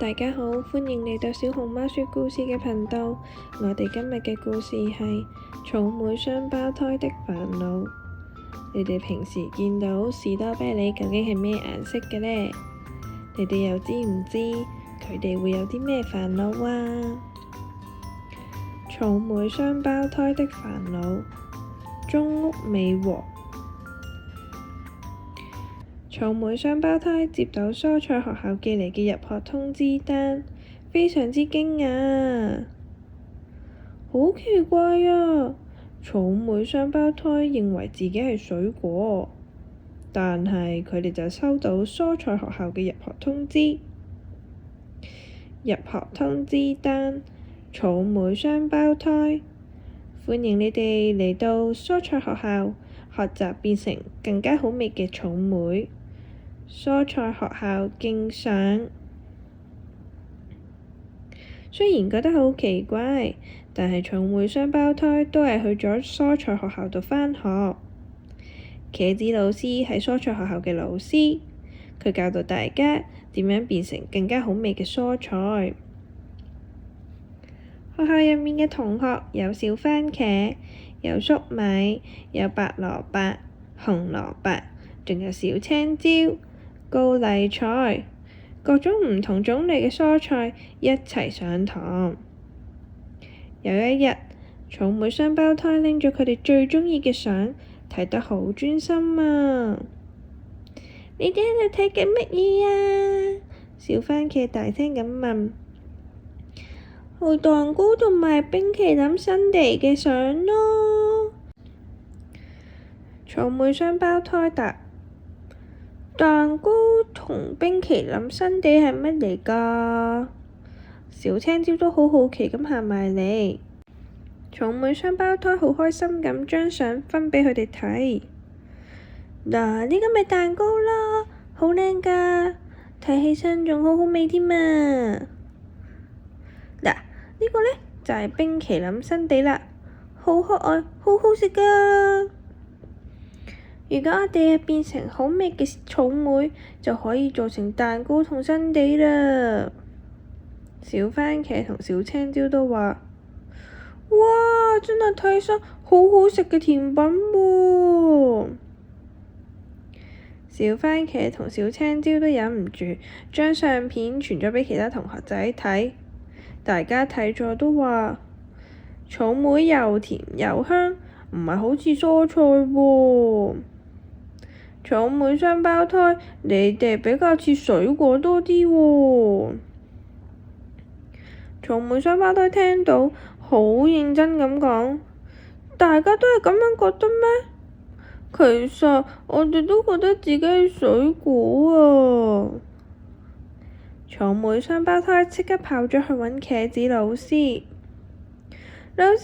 大家好，歡迎嚟到小熊貓說故事嘅頻道。我哋今日嘅故事係草莓雙胞胎的煩惱。你哋平時見到士多啤梨究竟係咩顏色嘅呢？你哋又知唔知佢哋會有啲咩煩惱啊？草莓雙胞胎的煩惱，中屋美和。草莓雙胞胎接到蔬菜學校寄嚟嘅入學通知單，非常之驚訝。好奇怪啊！草莓雙胞胎認為自己係水果，但係佢哋就收到蔬菜學校嘅入學通知。入學通知單，草莓雙胞胎，歡迎你哋嚟到蔬菜學校學習變成更加好味嘅草莓。蔬菜學校敬上。雖然覺得好奇怪，但係草莓雙胞胎都係去咗蔬菜學校度返學。茄子老師係蔬菜學校嘅老師，佢教導大家點樣變成更加好味嘅蔬菜。學校入面嘅同學有小番茄，有粟米，有白蘿蔔、紅蘿蔔，仲有小青椒、高麗菜，各種唔同種類嘅蔬菜一齊上堂。有一日，草莓雙胞胎拎咗佢哋最鍾意嘅相，睇得好專心啊！你哋喺度睇緊乜嘢啊？小番茄大聲咁問。係蛋糕同埋冰淇淋新地嘅相咯。草莓雙胞胎答。蛋糕同冰淇淋新地係乜嚟㗎？小青椒都好好奇咁行埋嚟。草莓雙胞胎好開心咁將相分畀佢哋睇。嗱，呢個咪蛋糕啦，好靚㗎，睇起身仲好好味添啊！嗱，呢個呢就係冰淇淋新地啦，好可愛，好好食㗎。如果我哋變成好味嘅草莓，就可以做成蛋糕同新地啦。小番茄同小青椒都話：哇，真係睇起身好好食嘅甜品喎！小番茄同小青椒都忍唔住將相片傳咗畀其他同學仔睇，大家睇咗都話：草莓又甜又香，唔係好似蔬菜喎。草莓雙胞胎，你哋比較似水果多啲喎。草莓雙胞胎聽到，好認真咁講：大家都係咁樣覺得咩？其實我哋都覺得自己係水果啊！草莓雙胞胎即刻跑咗去揾茄子老師。老師，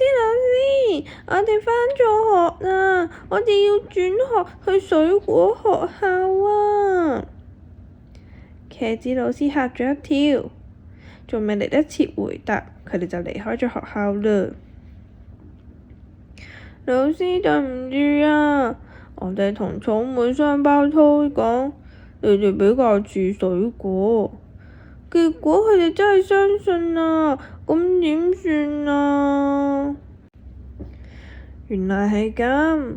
我哋返咗學啦，我哋要轉學去水果學校啊！茄子老師嚇咗一跳，仲未嚟得切回答，佢哋就離開咗學校啦。老師，對唔住啊，我哋同草莓雙胞胎講，你哋比較似水果。結果佢哋真係相信啊，咁點算啊？原來係咁，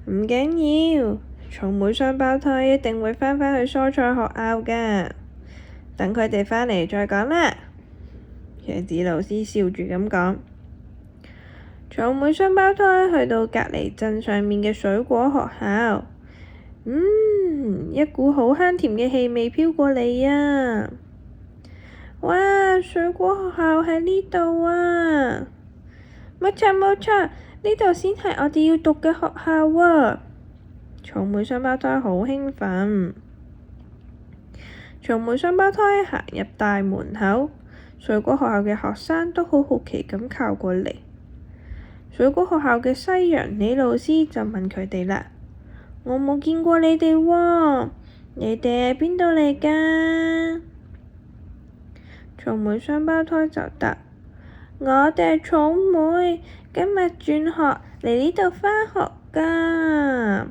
唔緊要，草莓雙胞胎一定會返返去蔬菜學校㗎。等佢哋返嚟再講啦。茄子老師笑住咁講。草莓雙胞胎去到隔離鎮上面嘅水果學校，一股好香甜嘅氣味飄過嚟啊！哇！水果學校喺呢度啊！冇錯，呢度先係我哋要讀嘅學校啊！草莓雙胞胎好興奮。草莓雙胞胎行入大門口，水果學校嘅學生都好好奇咁靠過嚟。水果學校嘅西洋梨老師就問佢哋啦：我冇見過你哋喎，你哋係邊度嚟㗎？草莓雙胞胎就答：我哋係草莓，今日轉學嚟呢度返學㗎。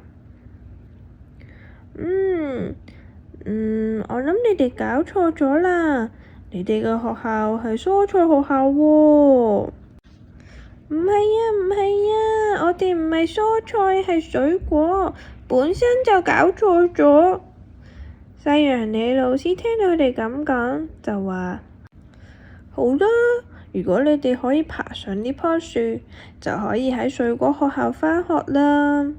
我諗你哋搞錯咗啦，你哋嘅學校係蔬菜學校喎。唔係啊，唔係啊，我哋唔係蔬菜，係水果，本身就搞錯咗。西洋梨老師聽到佢哋咁講，就話：好啦，如果你哋可以爬上呢棵樹，就可以喺水果學校返學啦。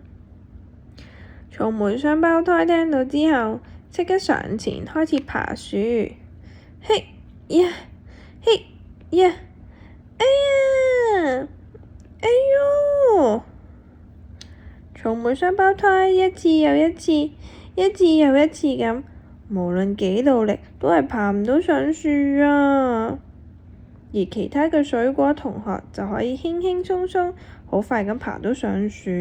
草莓雙胞胎聽到之後，即刻上前開始爬樹。嘿呀，嘿呀，哎呀！哎唷！草莓雙胞胎一次又一次，一次又一次咁，無論幾努力都係爬唔到上樹啊。而其他嘅水果同學就可以輕輕鬆鬆，好快咁爬到上樹。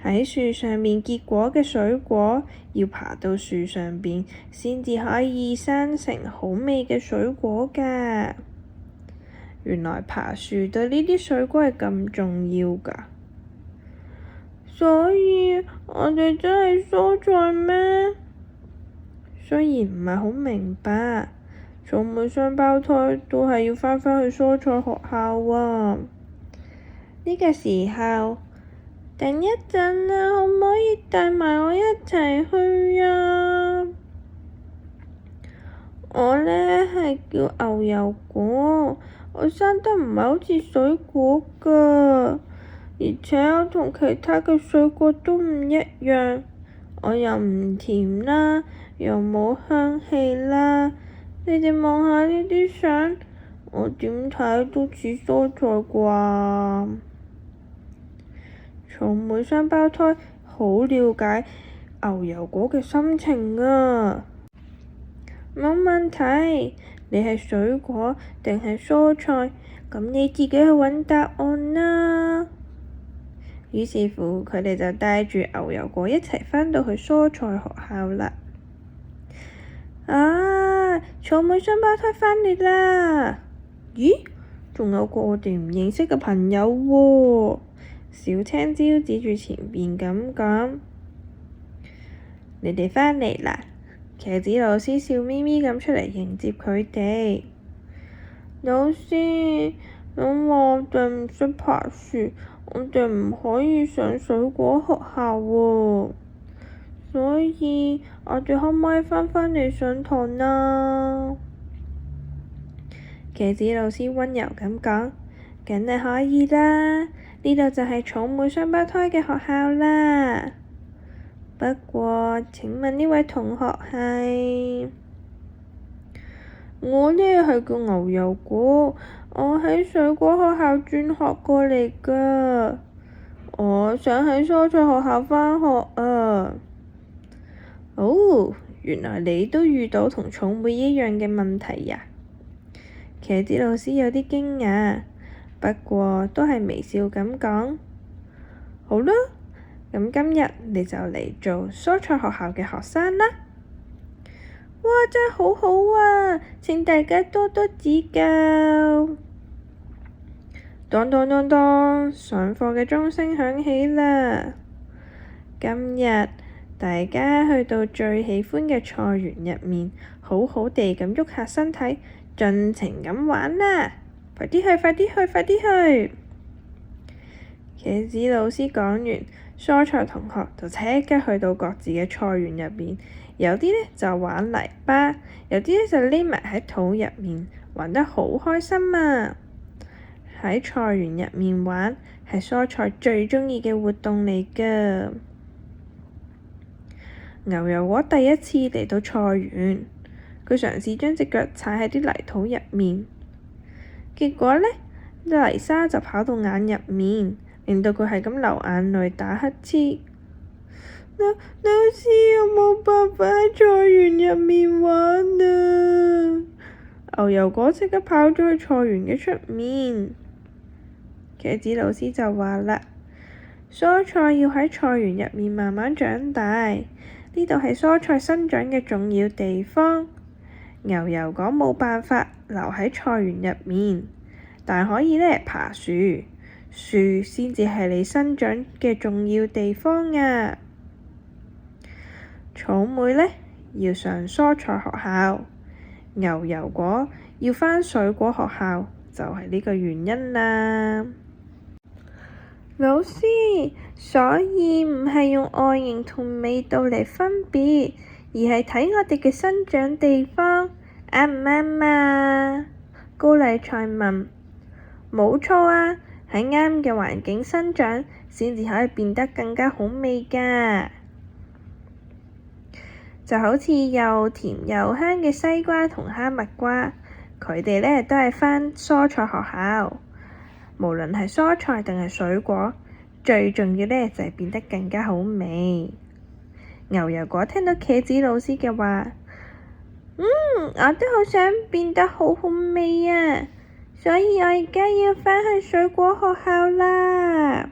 喺樹上面結果嘅水果，要爬到樹上邊先至可以生成好味嘅水果㗎。原來爬樹對呢啲水果係咁重要㗎，所以我哋真係蔬菜咩？雖然唔係好明白，草莓雙胞胎都係要返去蔬菜學校啊。呢個時候，等一陣啊，可唔可以帶埋我一齊去啊？我呢係叫牛油果。我生得唔係好似水果㗎，而且我同其他嘅水果都唔一樣。我又唔甜啦，又冇香氣啦。你哋望下呢啲相，我點睇都似蔬菜啩。草莓雙胞胎好了解牛油果嘅心情啊！冇問題。你係水果定係蔬菜？咁你自己去揾答案啦。於是乎，佢哋就帶住牛油果一齊返到去蔬菜學校啦。啊！草莓雙胞胎返嚟啦！咦？仲有個我哋唔認識嘅朋友喎。小青椒指住前邊咁講：你哋返嚟啦！茄子老師笑眯眯咁出嚟迎接佢哋。老師，我話我哋唔識爬樹，我哋唔可以上水果學校喎，所以我哋可唔可以返嚟上堂啊？茄子老師溫柔咁講：梗係可以啦，呢度就係草莓雙胞胎嘅學校啦。不過請問呢位同學係？我呢係叫牛油果，我喺水果學校轉學過嚟㗎。我想喺蔬菜學校返學啊。哦，原來你都遇到同草莓一樣嘅問題呀。茄子老師有啲驚訝，不過都係微笑咁講：好啦。咁今日你就嚟做蔬菜學校嘅學生啦！哇，真係好好啊！請大家多多指教。當當當當，上課嘅鐘聲響起啦！今日大家去到最喜歡嘅菜園入面，好好地咁喐下身體，盡情咁玩啦！快啲去，快啲去，快啲去！茄子老師講完，蔬菜同學就即刻去到各自嘅菜園入邊，有啲呢就玩泥巴，有啲呢就匿埋喺土入面，玩得好開心啊！喺菜園入面玩係蔬菜最鍾意嘅活動嚟㗎。牛油果第一次嚟到菜園，佢嘗試將隻腳踩喺啲泥土入面，結果呢，泥沙就跑到眼入面，令到佢係咁流眼淚打乞嗤。老師，我冇辦法喺菜園入面玩啊！牛油果即刻跑咗去菜園嘅出面。茄子老師就話啦：蔬菜要喺菜園入面慢慢長大，呢度係蔬菜生長嘅重要地方。牛油果冇辦法留喺菜園入面，但可以呢爬樹，樹先至係你生長嘅重要地方啊！草莓呢要上蔬菜學校，牛油果要返水果學校，就係呢個原因啦。老師，所以唔係用外形同味道嚟分別，而係睇我哋嘅生長地方，啱唔啱啊？高麗菜問。冇錯啊，喺啱嘅環境生長，先至可以變得更加好味㗎。就好似又甜又香嘅西瓜同哈密瓜，佢哋呢都係返蔬菜學校。無論係蔬菜定係水果，最重要呢就係變得更加好味。牛油果聽到茄子老師嘅話，我都好想變得好好味啊！所以我而家要返去水果學校啦。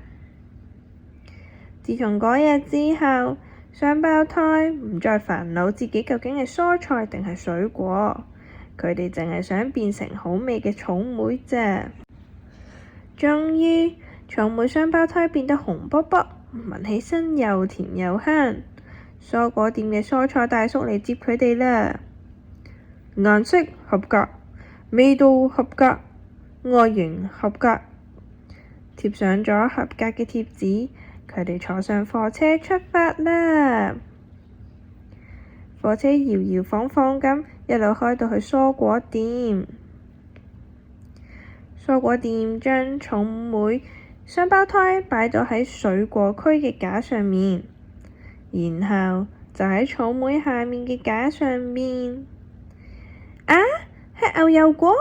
自從嗰日之後，雙胞胎唔再煩惱自己究竟係蔬菜定係水果，佢哋淨係想變成好味嘅草莓啫。終於，草莓雙胞胎變得紅卜卜，聞起身又甜又香。蔬果店嘅蔬菜大叔嚟接佢哋啦。顏色合格，味道合格，外形合格，貼上咗合格嘅貼紙，佢哋坐上火車出發啦。火車搖搖晃晃咁一路開到去蔬果店。蔬果店將草莓雙胞胎擺咗喺水果區嘅架上面，然後就喺草莓下面嘅架上面。啊，係牛油果？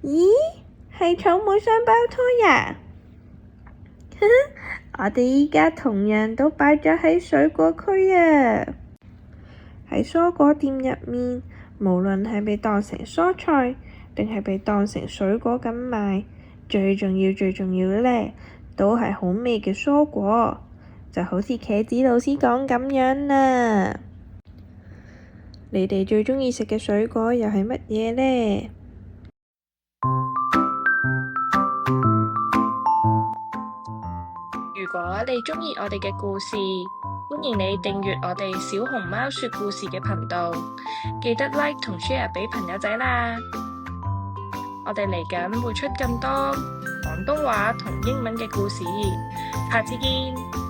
咦，係草莓雙胞胎呀？我哋依家同樣都擺咗喺水果區啊！喺蔬果店入面，無論係被當成蔬菜定係被當成水果咁賣，最重要嘅呢，都係好味嘅蔬果，就好似茄子老師講咁樣啦。你哋最鍾意食嘅水果又係乜嘢呢？如果你鍾意我哋嘅故事，歡迎你訂閱我哋小熊貓說故事嘅頻道，記得 like 同 share 俾朋友仔啦。我哋嚟緊會出更多廣東話同英文嘅故事，下次見。